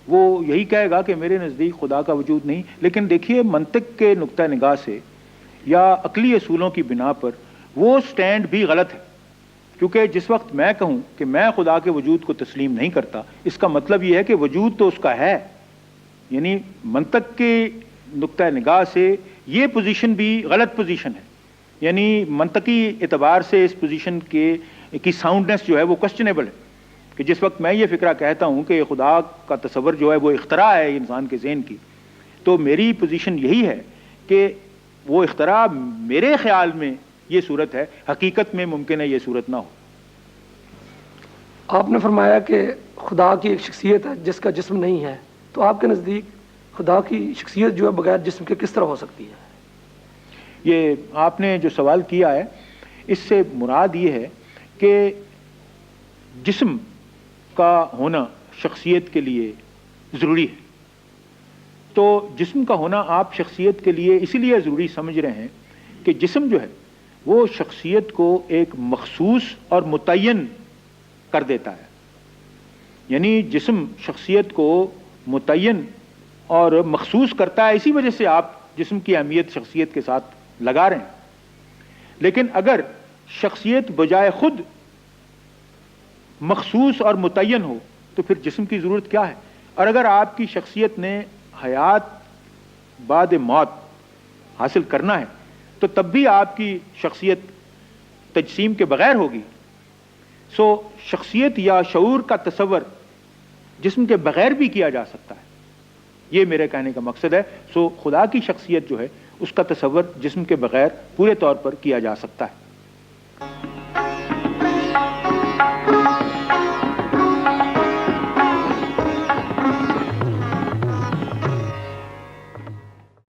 وہ یہی کہے گا کہ میرے نزدیک خدا کا وجود نہیں، لیکن دیکھیے منطق کے نقطہ نگاہ سے یا عقلی اصولوں کی بنا پر وہ سٹینڈ بھی غلط ہے، کیونکہ جس وقت میں کہوں کہ میں خدا کے وجود کو تسلیم نہیں کرتا، اس کا مطلب یہ ہے کہ وجود تو اس کا ہے، یعنی منطق کے نقطہ نگاہ سے یہ پوزیشن بھی غلط پوزیشن ہے، یعنی منطقی اعتبار سے اس پوزیشن کی ساؤنڈنس جو ہے وہ کوسچنیبل ہے، کہ جس وقت میں یہ فکرہ کہتا ہوں کہ خدا کا تصور جو ہے وہ اختراع ہے انسان کے ذہن کی، تو میری پوزیشن یہی ہے کہ وہ اختراع میرے خیال میں یہ صورت ہے، حقیقت میں ممکن ہے یہ صورت نہ ہو۔ آپ نے فرمایا کہ خدا کی ایک شخصیت ہے جس کا جسم نہیں ہے، تو آپ کے نزدیک خدا کی شخصیت جو ہے بغیر جسم کے کس طرح ہو سکتی ہے؟ یہ آپ نے جو سوال کیا ہے اس سے مراد یہ ہے کہ جسم کا ہونا شخصیت کے لیے ضروری ہے، تو جسم کا ہونا آپ شخصیت کے لیے اسی لیے ضروری سمجھ رہے ہیں کہ جسم جو ہے وہ شخصیت کو ایک مخصوص اور متعین کر دیتا ہے، یعنی جسم شخصیت کو متعین اور مخصوص کرتا ہے، اسی وجہ سے آپ جسم کی اہمیت شخصیت کے ساتھ لگا رہے ہیں۔ لیکن اگر شخصیت بجائے خود مخصوص اور متعین ہو تو پھر جسم کی ضرورت کیا ہے؟ اور اگر آپ کی شخصیت نے حیات بعد موت حاصل کرنا ہے تو تب بھی آپ کی شخصیت تجسیم کے بغیر ہوگی۔ سو شخصیت یا شعور کا تصور جسم کے بغیر بھی کیا جا سکتا ہے، یہ میرے کہنے کا مقصد ہے۔ سو خدا کی شخصیت جو ہے اس کا تصور جسم کے بغیر پورے طور پر کیا جا سکتا ہے۔